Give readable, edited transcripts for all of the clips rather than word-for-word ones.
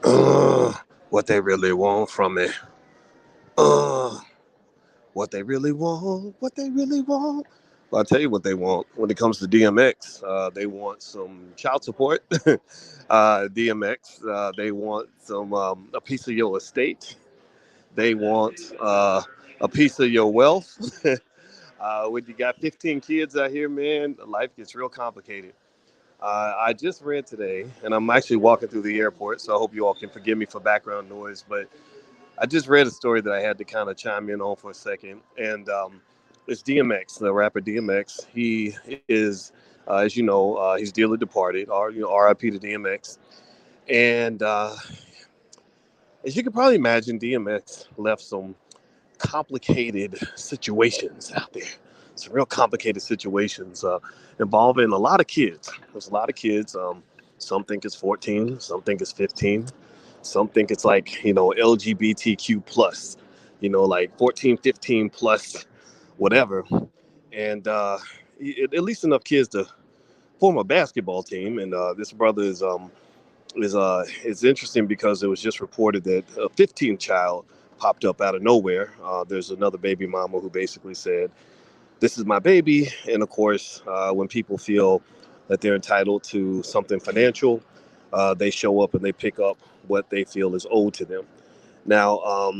Uh, what they really want from me. Uh, what they really want. What they really want. Well, I'll tell you what they want. When it comes to DMX, they want some child support. DMX, they want some a piece of your estate. They want a piece of your wealth. When you got 15 kids out here, man, life gets real complicated. I just read today, and I'm actually walking through the airport, so I hope you all can forgive me for background noise. But I just read a story that I had to kind of chime in on for a second, and it's DMX, the rapper DMX. He is, as you know, he's dearly departed, or RIP to DMX. And as you can probably imagine, DMX left some complicated situations out there. Some real complicated situations involving a lot of kids. There's a lot of kids. Some think it's 14, some think it's 15, some think it's like, LGBTQ plus, like 14, 15 plus, whatever. And at least enough kids to form a basketball team. And this brother is interesting because it was just reported that a 15 child popped up out of nowhere. There's another baby mama who basically said, "This is my baby," and of course, when people feel that they're entitled to something financial, they show up and they pick up what they feel is owed to them. Now,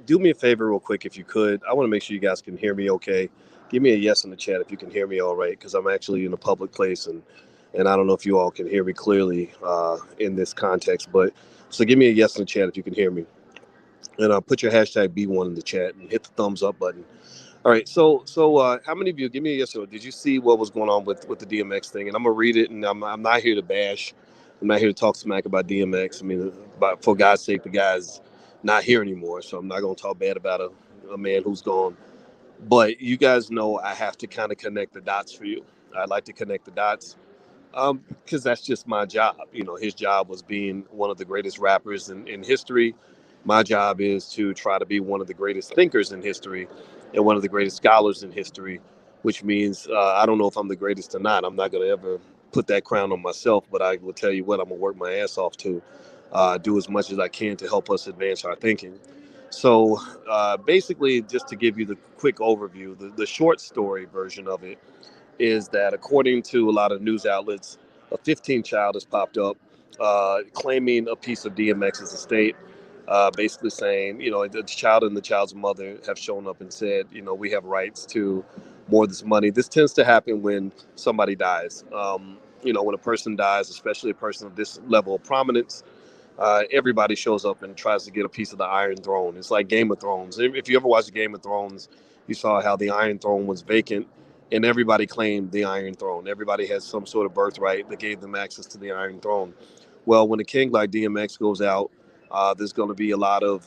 do me a favor, real quick, if you could. I want to make sure you guys can hear me okay. Give me a yes in the chat if you can hear me all right, because I'm actually in a public place and I don't know if you all can hear me clearly in this context. But so give me a yes in the chat if you can hear me, and put your hashtag B1 in the chat and hit the thumbs up button. All right, so how many of you give me a yes or no? Did you see what was going on with the DMX thing? And I'm gonna read it, and I'm not here to bash. I'm not here to talk smack about DMX. I mean, but for God's sake, the guy's not here anymore, so I'm not gonna talk bad about a man who's gone. But you guys know I have to kind of connect the dots for you. I like to connect the dots because that's just my job. His job was being one of the greatest rappers in history. My job is to try to be one of the greatest thinkers in history and one of the greatest scholars in history, which means I don't know if I'm the greatest or not. I'm not going to ever put that crown on myself, but I will tell you what, I'm going to work my ass off to do as much as I can to help us advance our thinking. So basically, just to give you the quick overview, the short story version of it is that according to a lot of news outlets, a 15 child has popped up claiming a piece of DMX's estate, basically saying, the child and the child's mother have shown up and said, we have rights to more of this money. This tends to happen when somebody dies. When a person dies, especially a person of this level of prominence, everybody shows up and tries to get a piece of the Iron Throne. It's like Game of Thrones. If you ever watched Game of Thrones, you saw how the Iron Throne was vacant and everybody claimed the Iron Throne. Everybody has some sort of birthright that gave them access to the Iron Throne. Well, when a king like DMX goes out, there's going to be a lot of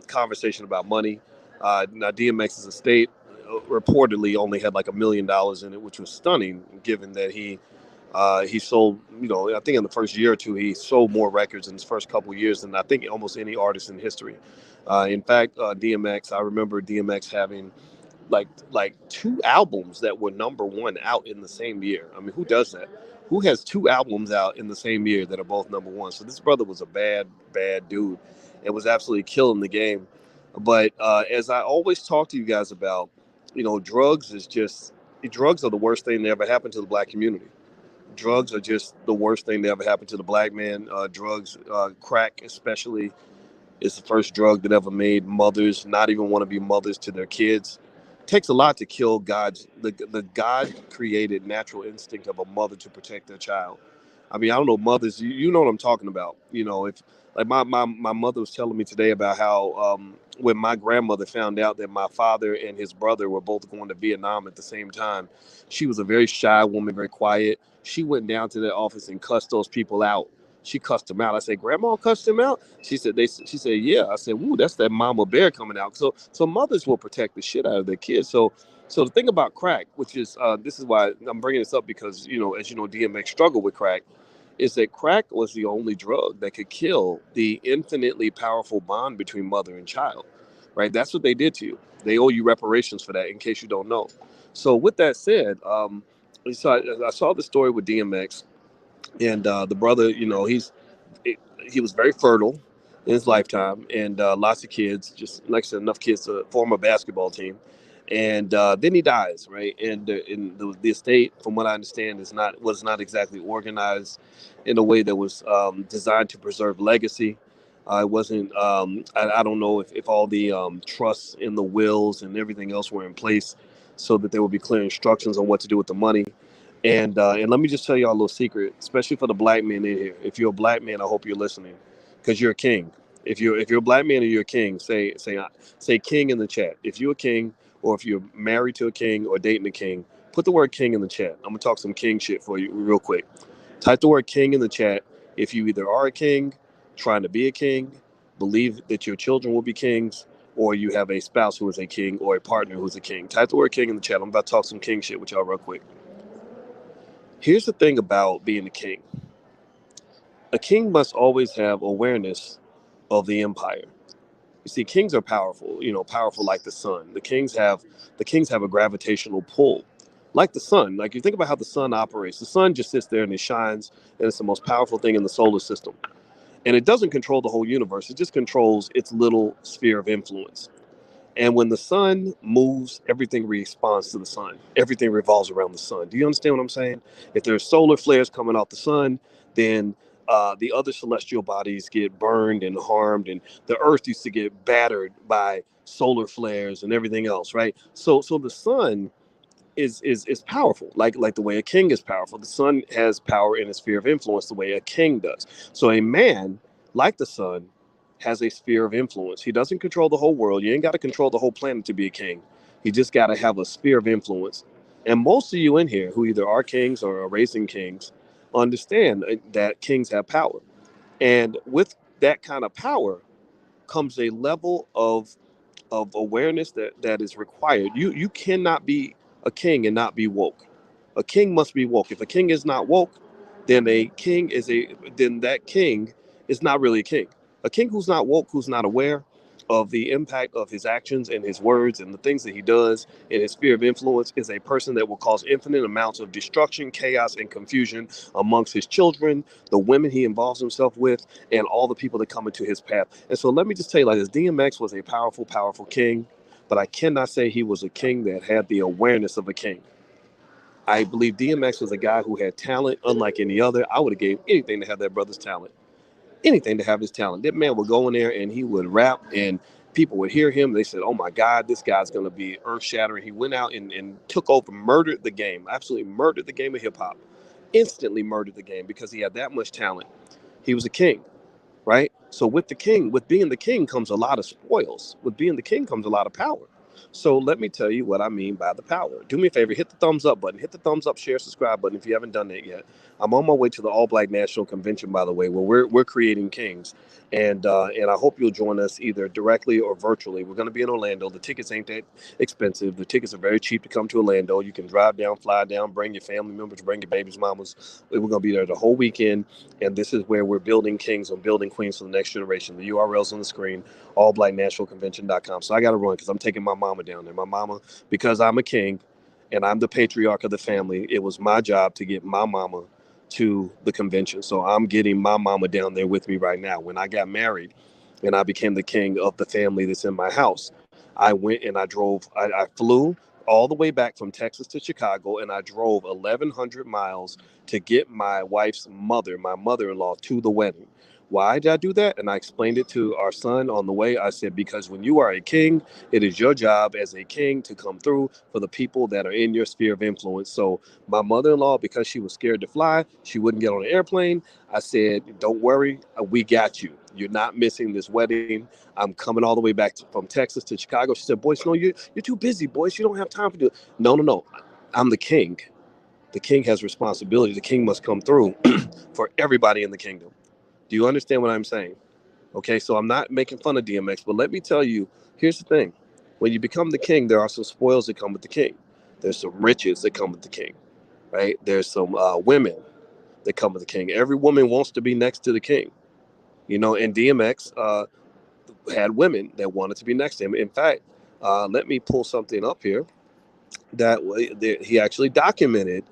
conversation about money. Now, DMX's estate reportedly only had like $1 million in it, which was stunning, given that he sold, I think in the first year or two, he sold more records in his first couple of years than I think almost any artist in history. In fact, DMX, I remember DMX having like two albums that were number one out in the same year. I mean, who does that? Who has two albums out in the same year that are both number one? So this brother was a bad dude and was absolutely killing the game. But as I always talk to you guys about, drugs are the worst thing that ever happened to the black community. Drugs are just the worst thing that ever happened to the black man. Crack especially is the first drug that ever made mothers not even want to be mothers to their kids. It takes a lot to kill the God created natural instinct of a mother to protect their child. I mean, I don't know mothers. You know what I'm talking about. If like my mother was telling me today about how when my grandmother found out that my father and his brother were both going to Vietnam at the same time, she was a very shy woman, very quiet. She went down to the office and cussed those people out. She cussed them out. I said, "Grandma cussed him out." She said, She said, "Yeah." I said, "Ooh, that's that mama bear coming out." So mothers will protect the shit out of their kids. So the thing about crack, which is this is why I'm bringing this up because as you know, DMX struggled with crack, is that crack was the only drug that could kill the infinitely powerful bond between mother and child. Right? That's what they did to you. They owe you reparations for that. In case you don't know. So with that said, I saw the story with DMX and the brother. He's he was very fertile in his lifetime, and lots of kids, just like I said, enough kids to form a basketball team. And then he dies, right? And the estate, from what I understand, was not exactly organized in a way that was designed to preserve legacy. It wasn't. I don't know if all the trusts and the wills and everything else were in place so that there would be clear instructions on what to do with the money. And let me just tell y'all a little secret, especially for the black men in here. If you're a black man, I hope you're listening, because you're a king. If you're a black man and you're a king, say king in the chat. If you're a king, or if you're married to a king or dating a king, put the word king in the chat. I'm gonna talk some king shit for you real quick. Type the word king in the chat if you either are a king, trying to be a king, believe that your children will be kings, or you have a spouse who is a king or a partner who's a king. Type the word king in the chat. I'm about to talk some king shit with y'all real quick. Here's the thing about being a king. A king must always have awareness of the empire. You see, kings are powerful, powerful like the sun. The kings have a gravitational pull. Like the sun. Like you think about how the sun operates. The sun just sits there and it shines, and it's the most powerful thing in the solar system. And it doesn't control the whole universe. It just controls its little sphere of influence. And when the sun moves, everything responds to the sun. Everything revolves around the sun. Do you understand what I'm saying? If there's solar flares coming off the sun, then the other celestial bodies get burned and harmed, and the Earth used to get battered by solar flares and everything else, right? So the sun is powerful, like the way a king is powerful. The sun has power in a sphere of influence the way a king does. So a man like the sun has a sphere of influence. He doesn't control the whole world. You ain't got to control the whole planet to be a king. You just got to have a sphere of influence. And most of you in here who either are kings or are raising kings understand that kings have power. And with that kind of power comes a level of awareness that is required. You cannot be a king and not be woke. A king must be woke. If a king is not woke, then that king is not really a king. A king who's not woke, who's not aware of the impact of his actions and his words and the things that he does in his sphere of influence, is a person that will cause infinite amounts of destruction, chaos, and confusion amongst his children, the women he involves himself with, and all the people that come into his path. And so let me just tell you like this: DMX was a powerful, powerful king, but I cannot say he was a king that had the awareness of a king. I believe DMX was a guy who had talent unlike any other. I would have gave anything to have that brother's talent. Anything to have his talent. That man would go in there and he would rap, and people would hear him. They said, "Oh my God, this guy's going to be earth shattering." He went out and took over, murdered the game, absolutely murdered the game of hip hop, instantly murdered the game because he had that much talent. He was a king, right? So with being the king comes a lot of spoils. With being the king comes a lot of power. So let me tell you what I mean by the power. Do me a favor, hit the thumbs up button, hit the thumbs up, share, subscribe button if you haven't done that yet. I'm on my way to the All Black National Convention, by the way, where we're creating kings, and I hope you'll join us either directly or virtually. We're going to be in Orlando. The tickets ain't that expensive. The tickets are very cheap to come to Orlando. You can drive down, fly down, bring your family members, bring your babies, mamas. We're going to be there the whole weekend, and this is where we're building kings and building queens for the next generation. The URL's on the screen, allblacknationalconvention.com. So I got to run because I'm taking my mama down there. My mama, because I'm a king and I'm the patriarch of the family, it was my job to get my mama to the convention. So I'm getting my mama down there with me right now. When I got married and I became the king of the family that's in my house, I went and I flew all the way back from Texas to Chicago, and I drove 1,100 miles to get my wife's mother, my mother-in-law, to the wedding. Why did I do that? And I explained it to our son on the way. I said, because when you are a king, it is your job as a king to come through for the people that are in your sphere of influence. So my mother-in-law, because she was scared to fly, she wouldn't get on an airplane. I said, don't worry, we got you. You're not missing this wedding. I'm coming all the way back from Texas to Chicago. She said, Boyce, no, you're too busy, Boyce. You don't have time to do it. No, no, no. I'm the king. The king has responsibility. The king must come through for everybody in the kingdom. Do you understand what I'm saying? Okay, so I'm not making fun of DMX, but let me tell you, here's the thing. When you become the king, there are some spoils that come with the king. There's some riches that come with the king, right? There's some women that come with the king. Every woman wants to be next to the king, and DMX had women that wanted to be next to him. In fact, let me pull something up here that he actually documented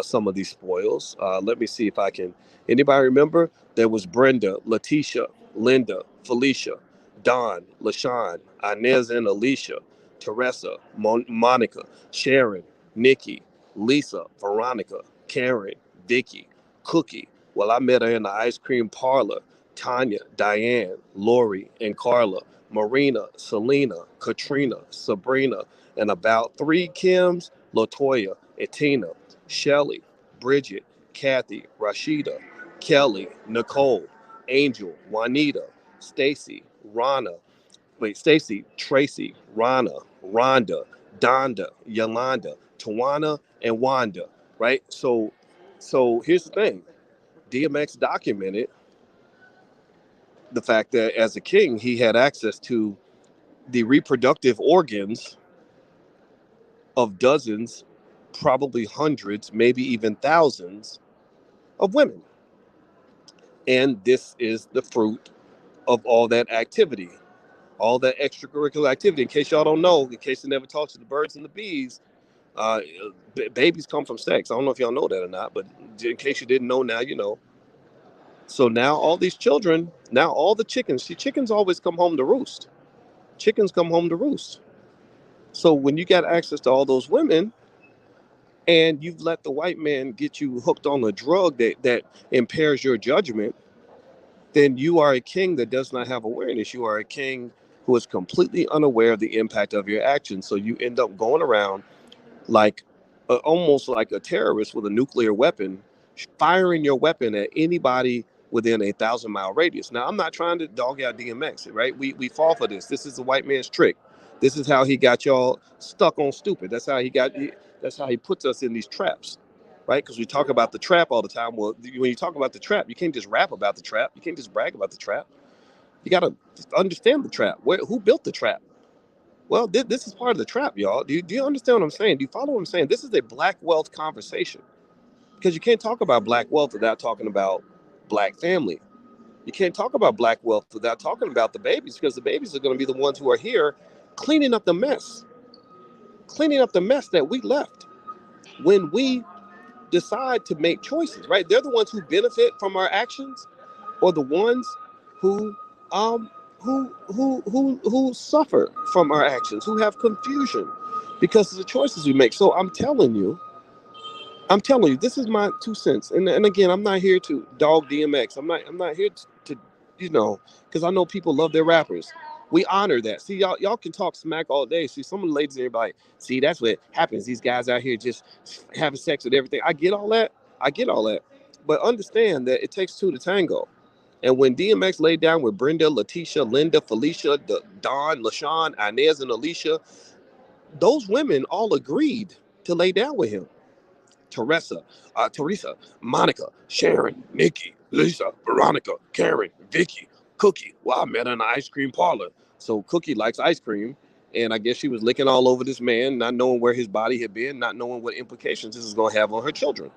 some of these spoils. Let me see if I can. Anybody remember? There was Brenda, Letitia, Linda, Felicia, Don, LaShawn, Inez and Alicia, Teresa, Monica, Sharon, Nikki, Lisa, Veronica, Karen, Vicky, Cookie. Well, I met her in the ice cream parlor. Tanya, Diane, Lori, and Carla, Marina, Selena, Katrina, Sabrina, and about three Kims, Latoya, and Tina, Shelly, Bridget, Kathy, Rashida, Kelly, Nicole, Angel, Juanita, Stacy, Stacy, Tracy, Rana, Rhonda, Donda, Yolanda, Tawana, and Wanda, right? So here's the thing. DMX documented the fact that as a king, he had access to the reproductive organs of dozens, probably hundreds, maybe even thousands of women. And this is the fruit of all that activity, all that extracurricular activity. In case y'all don't know, in case you never talked to the birds and the bees, uh, babies come from sex. I don't know if y'all know that or not, but in case you didn't know, now you know. So now all these children, now all the chickens, see, chickens always come home to roost. Chickens come home to roost. So when you got access to all those women, and you've let the white man get you hooked on a drug that impairs your judgment, then you are a king that does not have awareness. You are a king who is completely unaware of the impact of your actions. So you end up going around like almost like a terrorist with a nuclear weapon, firing your weapon at anybody within 1,000-mile radius. Now, I'm not trying to dog out DMX, right? We fall for this. This is the white man's trick. This is how he got y'all stuck on stupid. That's how he puts us in these traps, right? Because we talk about the trap all the time. Well, when you talk about the trap, you can't just rap about the trap. You can't just brag about the trap. You got to understand the trap. Who built the trap? Well, this is part of the trap, y'all. Do you understand what I'm saying? Do you follow what I'm saying? This is a black wealth conversation because you can't talk about black wealth without talking about black family. You can't talk about black wealth without talking about the babies because the babies are going to be the ones who are here cleaning up the mess, that we left when we decide to make choices, right? They're the ones who benefit from our actions or the ones who um who suffer from our actions, who have confusion because of the choices we make. So I'm telling you, this is my 2 cents. And again, I'm not here to dog DMX. I'm not here to because I know people love their rappers. We honor that. See, y'all can talk smack all day. See, some of the ladies in here be like, see, that's what happens. These guys out here just having sex with everything. I get all that. But understand that it takes two to tango. And when DMX laid down with Brenda, Letitia, Linda, Felicia, Dawn, LaShawn, Inez, and Alicia, those women all agreed to lay down with him. Teresa, Monica, Sharon, Nikki, Lisa, Veronica, Karen, Vicky, Cookie. Well, I met her in the ice cream parlor. So Cookie likes ice cream. And I guess she was licking all over this man, not knowing where his body had been, not knowing what implications this is going to have on her children.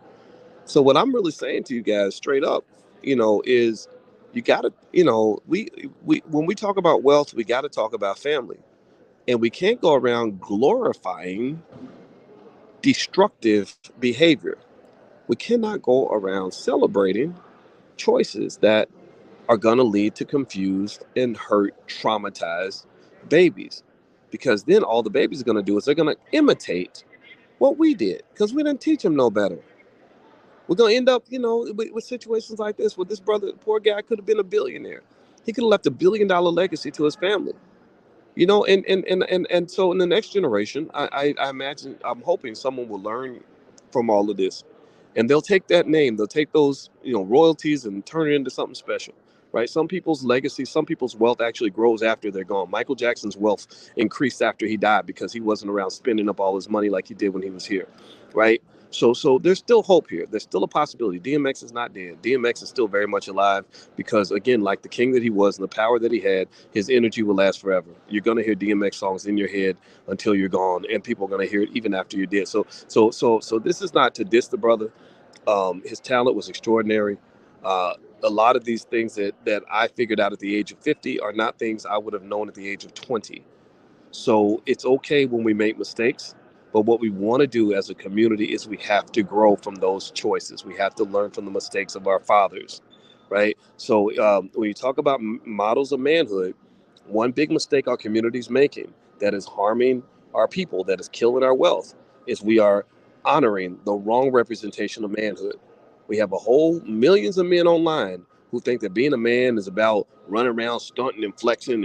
So what I'm really saying to you guys straight up, is you got to, we when we talk about wealth, we got to talk about family. And we can't go around glorifying destructive behavior. We cannot go around celebrating choices that are going to lead to confused and hurt, traumatized babies. Because then all the babies are going to do is they're going to imitate what we did because we didn't teach them no better. We're going to end up, with situations like this where this brother, poor guy, could have been a billionaire. He could have left $1 billion legacy to his family. And so in the next generation, I imagine, I'm hoping someone will learn from all of this, and they'll take that name, they'll take those royalties and turn it into something special, right? Some people's legacy, some people's wealth actually grows after they're gone. Michael Jackson's wealth increased after he died because he wasn't around spending up all his money like he did when he was here, right? So there's still hope here. There's still a possibility. DMX is not dead. DMX is still very much alive because, again, like the king that he was and the power that he had, his energy will last forever. You're gonna hear DMX songs in your head until you're gone, and people are gonna hear it even after you're dead. So this is not to diss the brother. His talent was extraordinary. A lot of these things that I figured out at the age of 50 are not things I would have known at the age of 20. So it's okay when we make mistakes. But what we want to do as a community is we have to grow from those choices. We have to learn from the mistakes of our fathers, right? So when you talk about models of manhood, one big mistake our community is making that is harming our people, that is killing our wealth, is we are honoring the wrong representation of manhood. We have a whole millions of men online who think that being a man is about running around stunting and flexing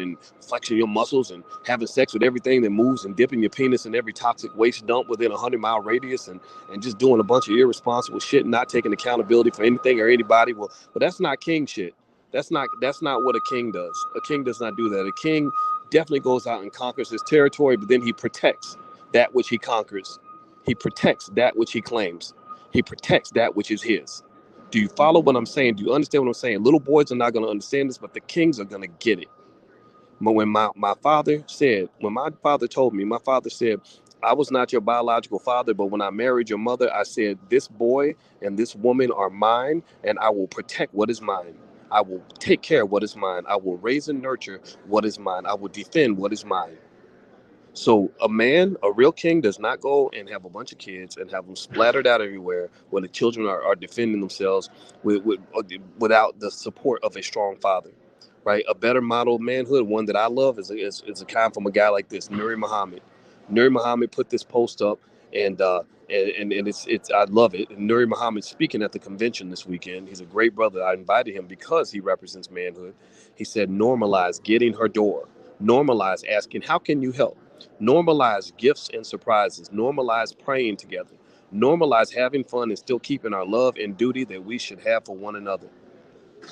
your muscles and having sex with everything that moves and dipping your penis in every toxic waste dump within a 100-mile radius and just doing a bunch of irresponsible shit and not taking accountability for anything or anybody. Well, but that's not king shit. That's not what a king does. A king does not do that. A king definitely goes out and conquers his territory, but then he protects that which he conquers. He protects that which he claims. He protects that which is his. Do you follow what I'm saying? Do you understand what I'm saying? Little boys are not going to understand this, but the kings are going to get it. But when my father told me, my father said, I was not your biological father, but when I married your mother, I said, this boy and this woman are mine, and I will protect what is mine. I will take care of what is mine. I will raise and nurture what is mine. I will defend what is mine. So a man, a real king, does not go and have a bunch of kids and have them splattered out everywhere where the children are defending themselves without the support of a strong father, right? A better model of manhood, one that I love, is a kind from a guy like this, Nuri Muhammad. Nuri Muhammad put this post up, and it's I love it. And Nuri Muhammad speaking at the convention this weekend. He's a great brother. I invited him because he represents manhood. He said, normalize getting her door. Normalize asking, how can you help? Normalize gifts and surprises. Normalize praying together. Normalize having fun and still keeping our love and duty that we should have for one another.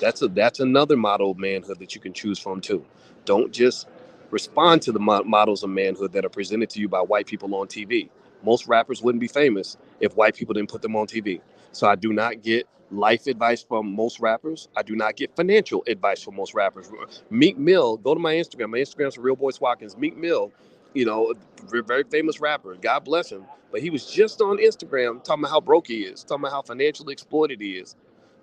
That's another model of manhood that you can choose from too. Don't just respond to the models of manhood that are presented to you by white people on TV. Most rappers wouldn't be famous if white people didn't put them on TV. So I do not get life advice from most rappers. I do not get financial advice from most rappers. Meek Mill, go to my Instagram. My Instagram's Real Boy Swatkins. Meek Mill, very famous rapper. God bless him. But he was just on Instagram talking about how broke he is, talking about how financially exploited he is.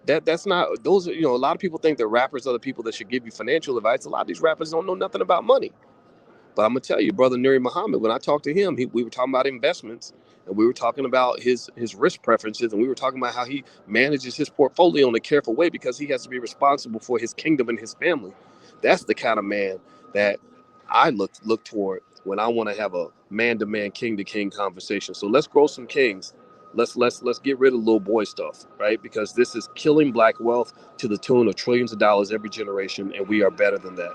That's not those are, a lot of people think that rappers are the people that should give you financial advice. A lot of these rappers don't know nothing about money. But I'm gonna tell you, brother Nuri Muhammad, when I talked to him, we were talking about investments, and we were talking about his risk preferences, and we were talking about how he manages his portfolio in a careful way because he has to be responsible for his kingdom and his family. That's the kind of man that I look toward when I want to have a man-to-man, king-to-king conversation. So let's grow some kings. Let's get rid of little boy stuff, right? Because this is killing black wealth to the tune of trillions of dollars every generation, and we are better than that.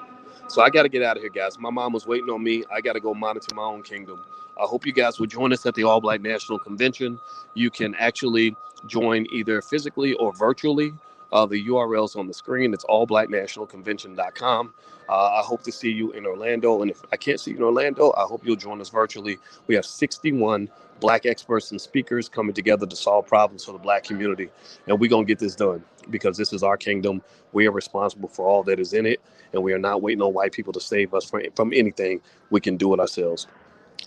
So I got to get out of here, guys. My mom was waiting on me. I got to go monitor my own kingdom. I hope you guys will join us at the All Black National Convention. You can actually join either physically or virtually. The URL's on the screen. It's allblacknationalconvention.com. I hope to see you in Orlando. And if I can't see you in Orlando, I hope you'll join us virtually. We have 61 black experts and speakers coming together to solve problems for the black community. And we're going to get this done because this is our kingdom. We are responsible for all that is in it. And we are not waiting on white people to save us from anything. We can do it ourselves.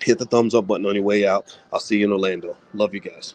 Hit the thumbs up button on your way out. I'll see you in Orlando. Love you guys.